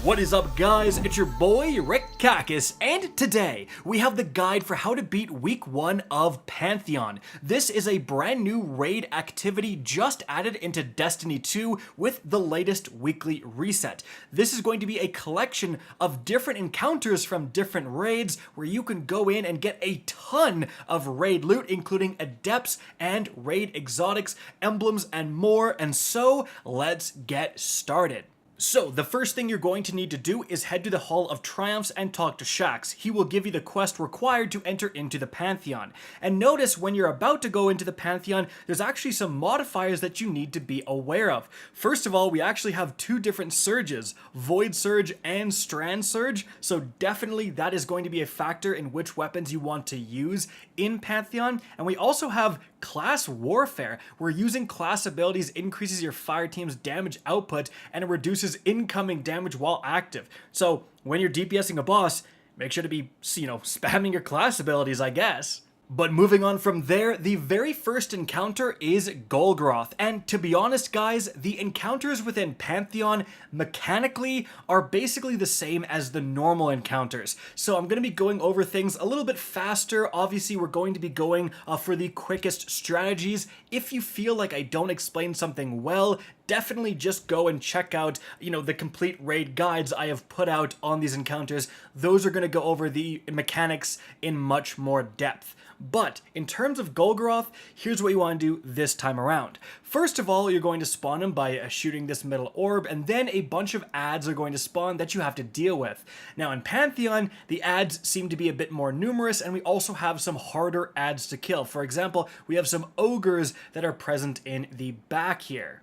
What is up, guys? It's your boy Rick Kakis, and today we have the guide for how to beat week 1 of Pantheon. This is a brand new raid activity just added into Destiny 2 with the latest weekly reset. This is going to be a collection of different encounters from different raids where you can go in and get a ton of raid loot, including adepts and raid exotics, emblems, and more. And so let's get started. So, the first thing you're going to need to do is head to the Hall of Triumphs and talk to Shaxx. He will give you the quest required to enter into the Pantheon. And notice when you're about to go into the Pantheon, there's actually some modifiers that you need to be aware of. First of all, we actually have two different surges, Void Surge and Strand Surge, so definitely that is going to be a factor in which weapons you want to use in Pantheon. And we also have Class Warfare, where using class abilities increases your fire team's damage output and it reduces incoming damage while active. So when you're DPSing a boss, make sure to be, spamming your class abilities, I guess. But moving on from there, the very first encounter is Golgoroth. And to be honest, guys, the encounters within Pantheon mechanically are basically the same as the normal encounters. So I'm going to be going over things a little bit faster. Obviously, we're going to be going for the quickest strategies. If you feel like I don't explain something well, definitely just go and check out, the complete raid guides I have put out on these encounters. Those are going to go over the mechanics in much more depth. But in terms of Golgoroth, here's what you want to do this time around. First of all, you're going to spawn him by shooting this middle orb, and then a bunch of adds are going to spawn that you have to deal with. Now in Pantheon, the adds seem to be a bit more numerous, and we also have some harder adds to kill. For example, we have some ogres that are present in the back here.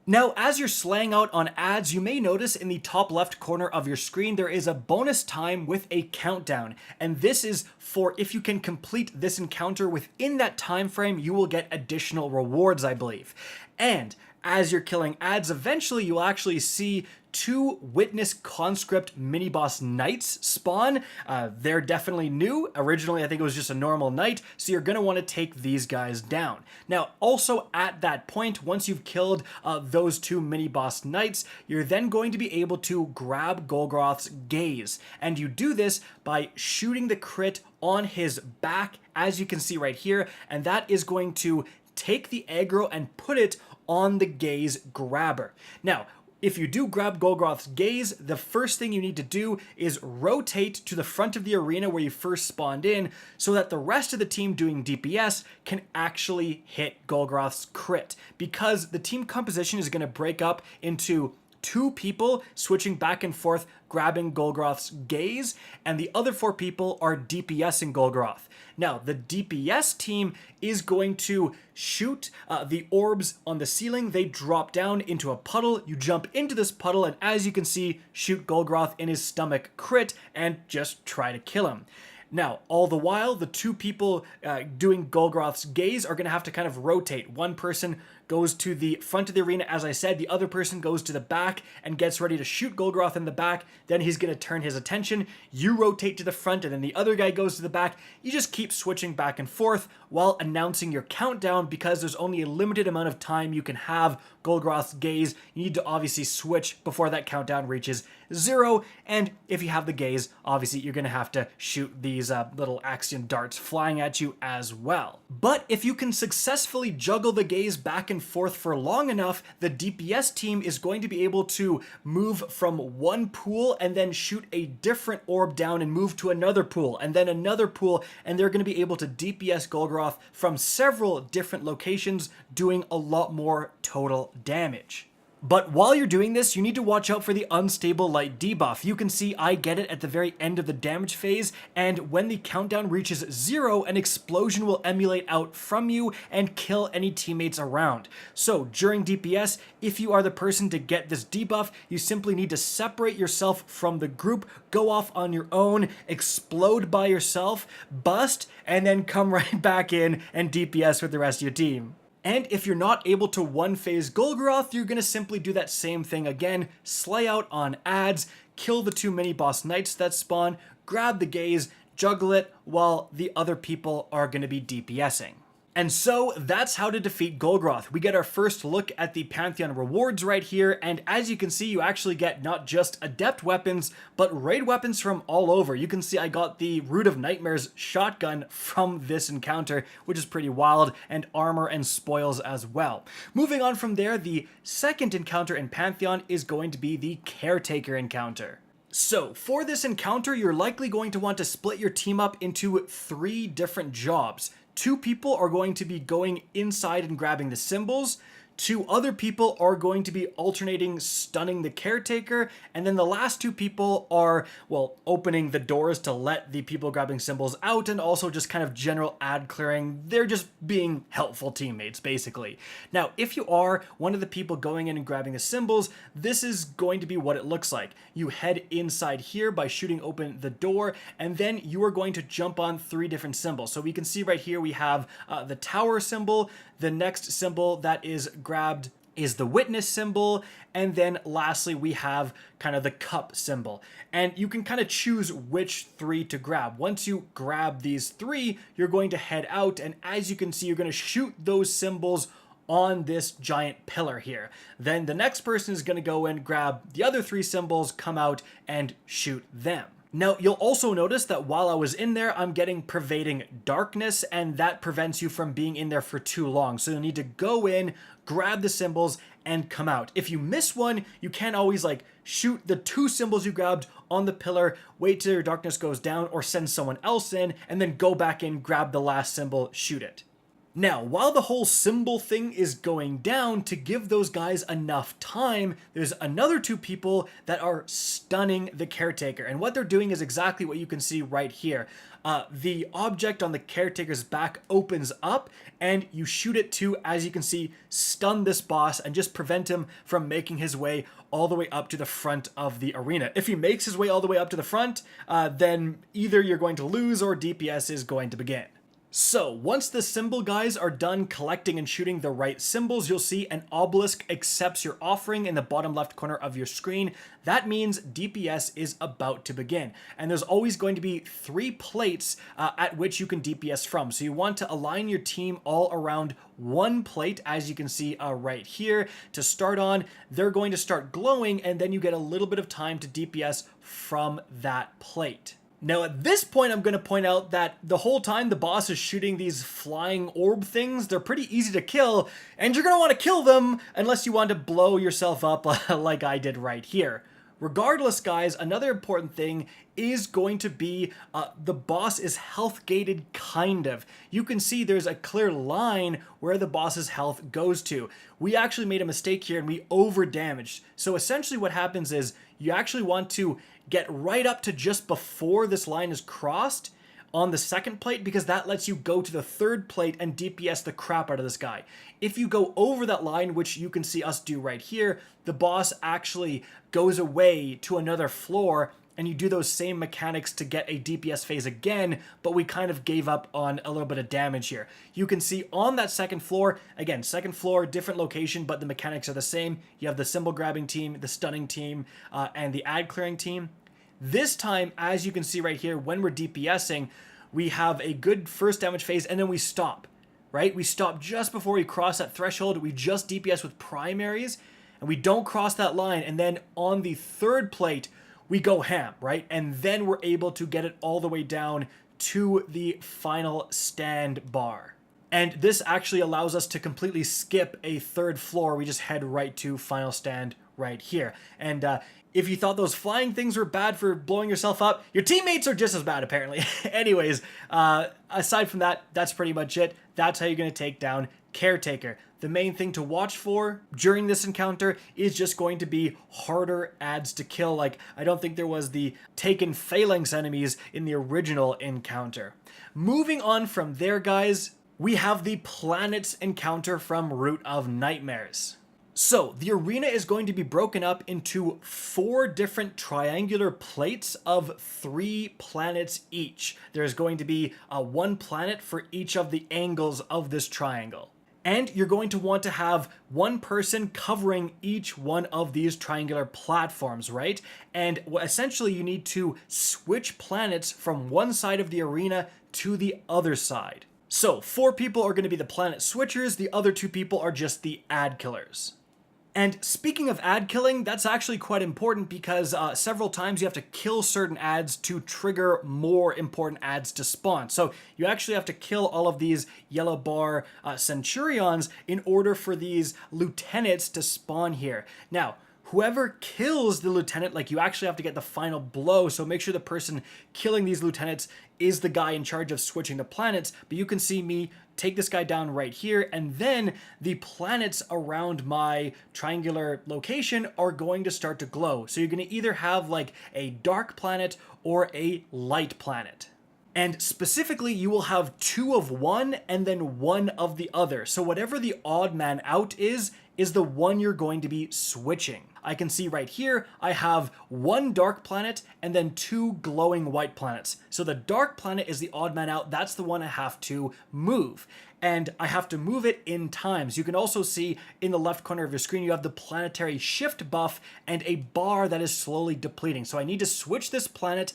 Now, as you're slaying out on adds, you may notice in the top left corner of your screen there is a bonus time with a countdown, and this is for if you can complete this encounter within that time frame, you will get additional rewards, I believe. And as you're killing adds, eventually you'll actually see 2 Witness Conscript mini-boss knights spawn. They're definitely new. Originally, I think it was just a normal knight, so you're going to want to take these guys down. Now, also at that point, once you've killed those 2 mini-boss knights, you're then going to be able to grab Golgoroth's gaze. And you do this by shooting the crit on his back, as you can see right here, and that is going to take the aggro and put it on the gaze grabber. Now, if you do grab Golgoroth's gaze, the first thing you need to do is rotate to the front of the arena where you first spawned in so that the rest of the team doing DPS can actually hit Golgoroth's crit, because the team composition is going to break up into 2 people switching back and forth grabbing Golgoroth's gaze, and the other 4 people are DPSing Golgoroth. Now, the DPS team is going to shoot the orbs on the ceiling. They drop down into a puddle. You jump into this puddle, and as you can see, shoot Golgoroth in his stomach crit and just try to kill him. Now, all the while, the 2 people doing Golgoroth's gaze are going to have to kind of rotate. One person goes to the front of the arena, as I said, the other person goes to the back and gets ready to shoot Golgoroth in the back. Then he's going to turn his attention. You rotate to the front, and then the other guy goes to the back. You just keep switching back and forth while announcing your countdown, because there's only a limited amount of time you can have Golgoroth's gaze. You need to obviously switch before that countdown reaches 0, and if you have the gaze, obviously you're going to have to shoot these little axiom darts flying at you as well. But if you can successfully juggle the gaze back and forth for long enough, the DPS team is going to be able to move from one pool and then shoot a different orb down and move to another pool and then another pool, and they're going to be able to DPS Golgoroth from several different locations, doing a lot more total damage. But while you're doing this, you need to watch out for the unstable light debuff. You can see I get it at the very end of the damage phase, and when the countdown reaches 0, an explosion will emulate out from you and kill any teammates around. So during DPS, if you are the person to get this debuff, you simply need to separate yourself from the group, go off on your own, explode by yourself, bust, and then come right back in and DPS with the rest of your team. And if you're not able to one-phase Golgoroth, you're going to simply do that same thing again, slay out on adds, kill the 2 mini-boss knights that spawn, grab the gaze, juggle it, while the other people are going to be DPSing. And so that's how to defeat Golgoroth. We get our first look at the Pantheon rewards right here, and as you can see, you actually get not just adept weapons, but raid weapons from all over. You can see I got the Root of Nightmares shotgun from this encounter, which is pretty wild, and armor and spoils as well. Moving on from there, the second encounter in Pantheon is going to be the Caretaker encounter. So, for this encounter, you're likely going to want to split your team up into 3 different jobs. 2 people are going to be going inside and grabbing the symbols. 2 other people are going to be alternating stunning the Caretaker, and then the last 2 people are, well, opening the doors to let the people grabbing symbols out, and also just kind of general ad clearing. They're just being helpful teammates, basically. Now, if you are one of the people going in and grabbing the symbols, this is going to be what it looks like. You head inside here by shooting open the door, and then you are going to jump on 3 different symbols. So we can see right here we have the tower symbol. The next symbol that is grabbed is the witness symbol, and then lastly we have kind of the cup symbol. And you can kind of choose which 3 to grab. Once you grab these 3, you're going to head out, and as you can see, you're going to shoot those symbols on this giant pillar here. Then the next person is going to go and grab the other 3 symbols, come out, and shoot them. Now, you'll also notice that while I was in there, I'm getting pervading darkness, and that prevents you from being in there for too long. So you'll need to go in, grab the symbols, and come out. If you miss one, you can always like shoot the 2 symbols you grabbed on the pillar, wait till your darkness goes down, or send someone else in, and then go back in, grab the last symbol, shoot it. Now, while the whole symbol thing is going down, to give those guys enough time, there's another 2 people that are stunning the Caretaker. And what they're doing is exactly what you can see right here. The object on the Caretaker's back opens up, and you shoot it to, as you can see, stun this boss and just prevent him from making his way all the way up to the front of the arena. If he makes his way all the way up to the front, then either you're going to lose or DPS is going to begin. So, once the symbol guys are done collecting and shooting the right symbols, you'll see an obelisk accepts your offering in the bottom left corner of your screen. That means DPS is about to begin. And there's always going to be 3 plates at which you can DPS from. So you want to align your team all around 1 plate, as you can see right here. To start on, they're going to start glowing, and then you get a little bit of time to DPS from that plate. Now at this point, I'm going to point out that the whole time the boss is shooting these flying orb things, they're pretty easy to kill, and you're going to want to kill them unless you want to blow yourself up like I did right here. Regardless, guys, another important thing is going to be the boss is health gated, kind of. You can see there's a clear line where the boss's health goes to. We actually made a mistake here and we over damaged. So essentially what happens is you actually want to get right up to just before this line is crossed on the second plate, because that lets you go to the third plate and DPS the crap out of this guy. If you go over that line, which you can see us do right here, the boss actually goes away to another floor, and you do those same mechanics to get a DPS phase again, but we kind of gave up on a little bit of damage here. You can see on that second floor, again, second floor, different location, but the mechanics are the same. You have the symbol grabbing team, the stunning team, and the ad clearing team. This time, as you can see right here, when we're DPSing, we have a good first damage phase, and then we stop, right? We stop just before we cross that threshold. We just DPS with primaries, and we don't cross that line. And then on the third plate, we go ham, right? And then we're able to get it all the way down to the final stand bar. And this actually allows us to completely skip a third floor. We just head right to final stand right here. And if you thought those flying things were bad for blowing yourself up, your teammates are just as bad, apparently. Anyways, aside from that, that's pretty much it. That's how you're going to take down Caretaker. The main thing to watch for during this encounter is just going to be harder ads to kill. Like, I don't think there was the taken phalanx enemies in the original encounter. Moving on from there, guys, we have the planets encounter from Root of Nightmares. So, the arena is going to be broken up into 4 different triangular plates of 3 planets each. There's going to be 1 planet for each of the angles of this triangle. And you're going to want to have 1 person covering each one of these triangular platforms, right? And essentially you need to switch planets from one side of the arena to the other side. So 4 people are going to be the planet switchers, the other 2 people are just the ad killers. And speaking of ad killing, that's actually quite important because several times you have to kill certain ads to trigger more important ads to spawn. So you actually have to kill all of these yellow bar centurions in order for these lieutenants to spawn here. Now, whoever kills the lieutenant, like you actually have to get the final blow, so make sure the person killing these lieutenants is the guy in charge of switching the planets, but you can see me take this guy down right here, and then the planets around my triangular location are going to start to glow. So you're going to either have like a dark planet or a light planet. And specifically, you will have 2 of one and then 1 of the other. So whatever the odd man out is the one you're going to be switching. I can see right here, I have 1 dark planet and then 2 glowing white planets. So the dark planet is the odd man out. That's the one I have to move. And I have to move it in times. You can also see in the left corner of your screen, you have the planetary shift buff and a bar that is slowly depleting. So I need to switch this planet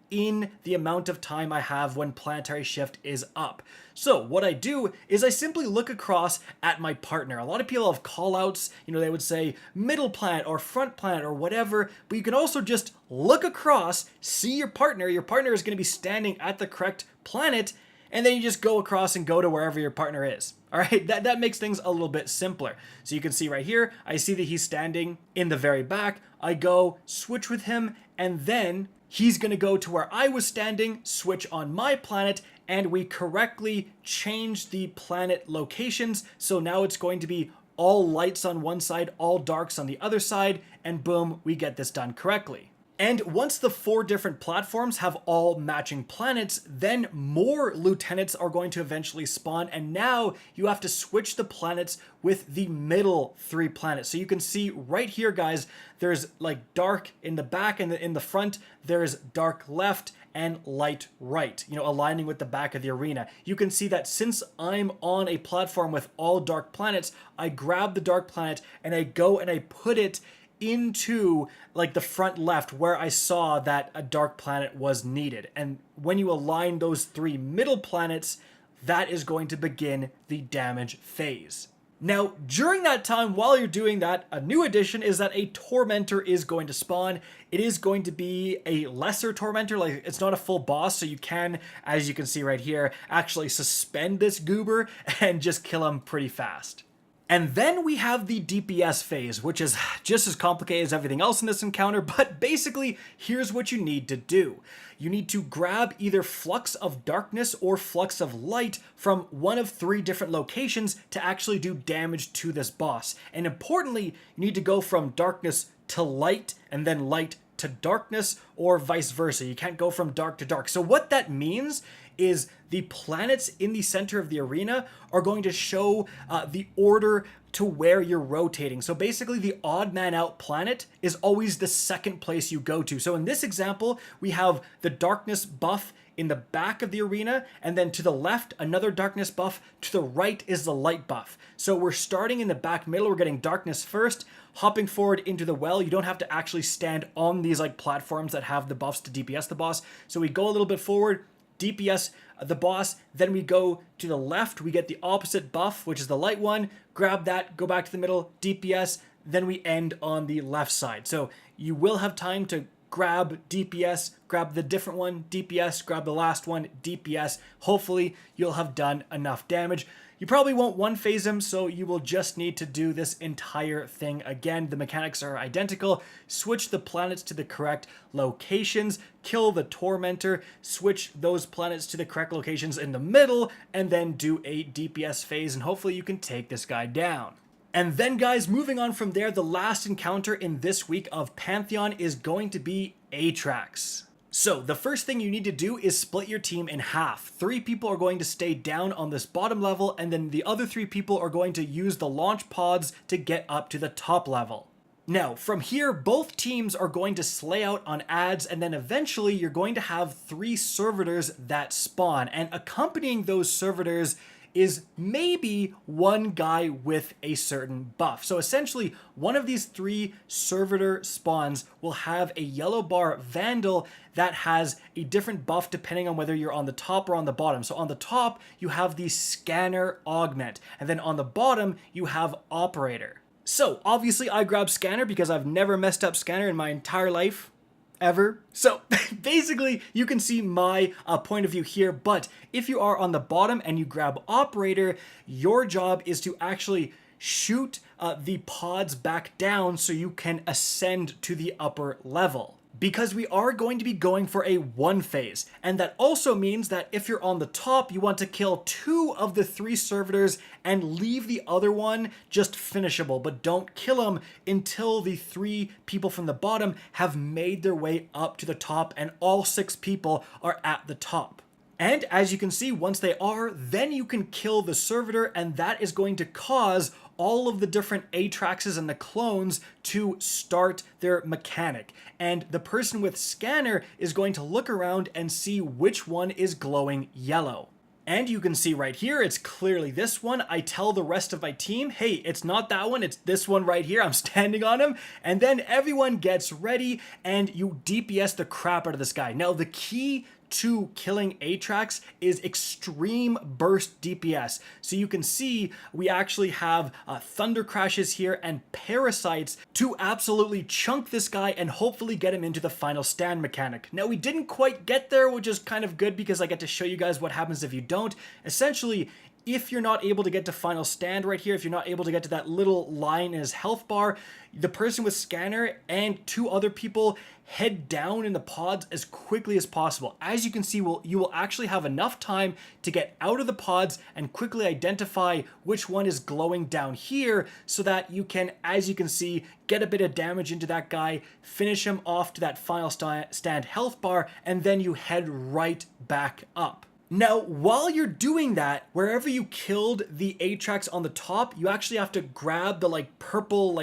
in the amount of time I have when planetary shift is up. So what I do is I simply look across at my partner. A lot of people have callouts, they would say middle planet or front planet or whatever, but you can also just look across, see your partner. Your partner is going to be standing at the correct planet, and then you just go across and go to wherever your partner is. All right, that makes things a little bit simpler. So you can see right here, I see that he's standing in the very back. I go switch with him, and then he's going to go to where I was standing, switch on my planet, and we correctly change the planet locations. So now it's going to be all lights on one side, all darks on the other side, and boom, we get this done correctly. And once the 4 different platforms have all matching planets, then more lieutenants are going to eventually spawn, and now you have to switch the planets with the middle 3 planets. So you can see right here, guys, there's like dark in the back and in the front, there's dark left and light right, aligning with the back of the arena. You can see that since I'm on a platform with all dark planets, I grab the dark planet and I go and I put it into like the front left where I saw that a dark planet was needed. And when you align those 3 middle planets, that is going to begin the damage phase. Now, during that time, while you're doing that, a new addition is that a Tormentor is going to spawn. It is going to be a lesser Tormentor, like it's not a full boss, so you can, as you can see right here, actually suspend this goober and just kill him pretty fast. And then we have the DPS phase, which is just as complicated as everything else in this encounter, but basically, here's what you need to do. You need to grab either Flux of Darkness or Flux of Light from one of 3 different locations to actually do damage to this boss. And importantly, you need to go from darkness to light and then light to darkness or vice versa. You can't go from dark to dark. So what that means is the planets in the center of the arena are going to show the order to where you're rotating. So basically the odd man out planet is always the second place you go to. So in this example, we have the darkness buff in the back of the arena, and then to the left, another darkness buff. To the right is the light buff. So we're starting in the back middle, we're getting darkness first, hopping forward into the well. You don't have to actually stand on these like platforms that have the buffs to DPS the boss. So we go a little bit forward, DPS the boss, then we go to the left, we get the opposite buff, which is the light one, grab that, go back to the middle, DPS, then we end on the left side. So you will have time to grab DPS, grab the different one, DPS, grab the last one, DPS. Hopefully you'll have done enough damage. You probably won't one phase him, so you will just need to do this entire thing again. The mechanics are identical. Switch the planets to the correct locations, kill the Tormentor, switch those planets to the correct locations in the middle, and then do a DPS phase, and hopefully you can take this guy down. And then, guys, moving on from there, the last encounter in this week of Pantheon is going to be Atrax. So the first thing you need to do is split your team in half. 3 people are going to stay down on this bottom level, and then the other 3 people are going to use the launch pods to get up to the top level. Now, from here, both teams are going to slay out on ads, and then eventually you're going to have 3 servitors that spawn, and accompanying those servitors is maybe one guy with a certain buff. So essentially, one of these 3 servitor spawns will have a yellow bar Vandal that has a different buff depending on whether you're on the top or on the bottom. So on the top, you have the Scanner Augment, and then on the bottom, you have Operator. So obviously I grabbed Scanner because I've never messed up Scanner in my entire life. Ever. So basically you can see my point of view here, but if you are on the bottom and you grab Operator, your job is to actually shoot the pods back down so you can ascend to the upper level. Because we are going to be going for a 1 phase, and that also means that if you're on the top, you want to kill 2 of the 3 servitors and leave the other one just finishable, but don't kill them until the 3 people from the bottom have made their way up to the top and all 6 people are at the top. And as you can see, once they are, then you can kill the servitor, and that is going to cause all of the different Atraxes and the clones to start their mechanic. And the person with Scanner is going to look around and see which one is glowing yellow. And you can see right here, it's clearly this one. I tell the rest of my team, hey, it's not that one, it's this one right here. I'm standing on him. And then everyone gets ready and you DPS the crap out of this guy. Now, the key to killing Atrax is extreme burst DPS. So you can see we actually have thunder crashes here and parasites to absolutely chunk this guy and hopefully get him into the final stand mechanic. Now we didn't quite get there, which is kind of good because I get to show you guys what happens if you don't. Essentially, if you're not able to get to final stand right here, if you're not able to get to that little line in his health bar, the person with Scanner and 2 other people head down in the pods as quickly as possible. As you can see, you will actually have enough time to get out of the pods and quickly identify which one is glowing down here so that you can, as you can see, get a bit of damage into that guy, finish him off to that final stand health bar, and then you head right back up. Now, while you're doing that, wherever you killed the Atrax on the top, you actually have to grab the purple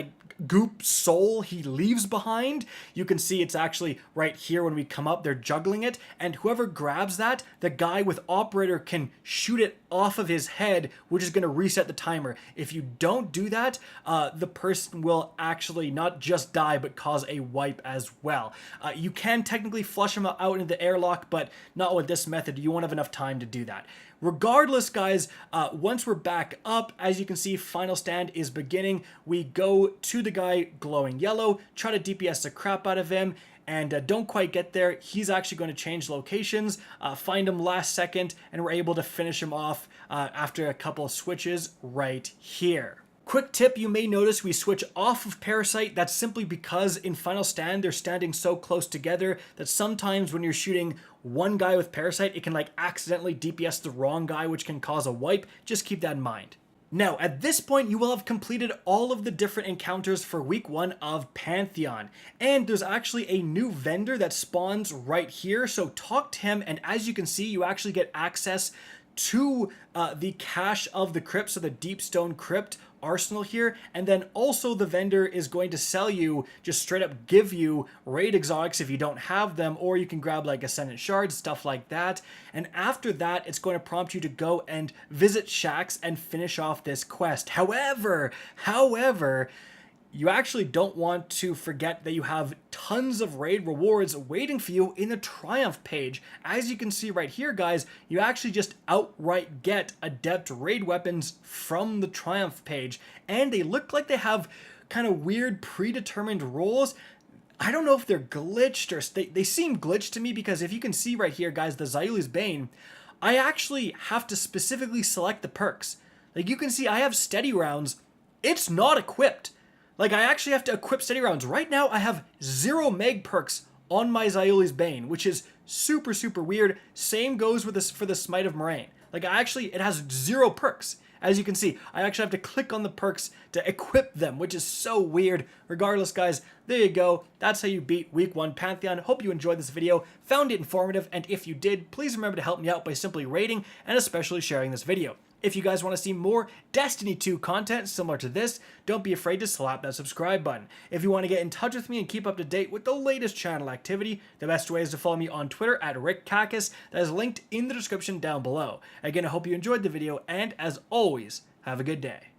goop soul he leaves behind. You can see it's actually right here when we come up, they're juggling it, and whoever grabs that, the guy with Operator can shoot it off of his head, which is going to reset the timer. If you don't do that, the person will actually not just die, but cause a wipe as well. You can technically flush him out into the airlock, but not with this method. You won't have enough time to do that. Regardless, guys, once we're back up, as you can see, final stand is beginning. We go to the guy glowing yellow, try to DPS the crap out of him, and don't quite get there. He's actually going to change locations, find him last second, and we're able to finish him off after a couple of switches right here. Quick tip, you may notice we switch off of Parasite. That's simply because in Final Stand, they're standing so close together that sometimes when you're shooting one guy with Parasite, it can accidentally DPS the wrong guy, which can cause a wipe. Just keep that in mind. Now, at this point, you will have completed all of the different encounters for week 1 of Pantheon. And there's actually a new vendor that spawns right here, so talk to him, and as you can see, you actually get access to the cache of the crypt, so the Deepstone Crypt arsenal here, and then also the vendor is going to sell you, just straight up give you raid exotics if you don't have them, or you can grab Ascendant Shards, stuff like that. And after that, it's going to prompt you to go and visit Shaxx and finish off this quest. However, you actually don't want to forget that you have tons of raid rewards waiting for you in the Triumph page. As you can see right here, guys, you actually just outright get Adept raid weapons from the Triumph page, and they look like they have kind of weird predetermined roles. I don't know if they're glitched or they seem glitched to me, because if you can see right here, guys, the Xayuli's Bane, I actually have to specifically select the perks. You can see I have steady rounds. It's not equipped. I actually have to equip steady rounds. Right now, I have 0 meg perks on my Xayuli's Bane, which is super, super weird. Same goes with this for the Smite of Moraine. It has 0 perks. As you can see, I actually have to click on the perks to equip them, which is so weird. Regardless, guys, there you go. That's how you beat Week 1 Pantheon. Hope you enjoyed this video, found it informative, and if you did, please remember to help me out by simply rating and especially sharing this video. If you guys want to see more Destiny 2 content similar to this, don't be afraid to slap that subscribe button. If you want to get in touch with me and keep up to date with the latest channel activity, the best way is to follow me on Twitter at RickCacus. That is linked in the description down below. Again, I hope you enjoyed the video, and as always, have a good day.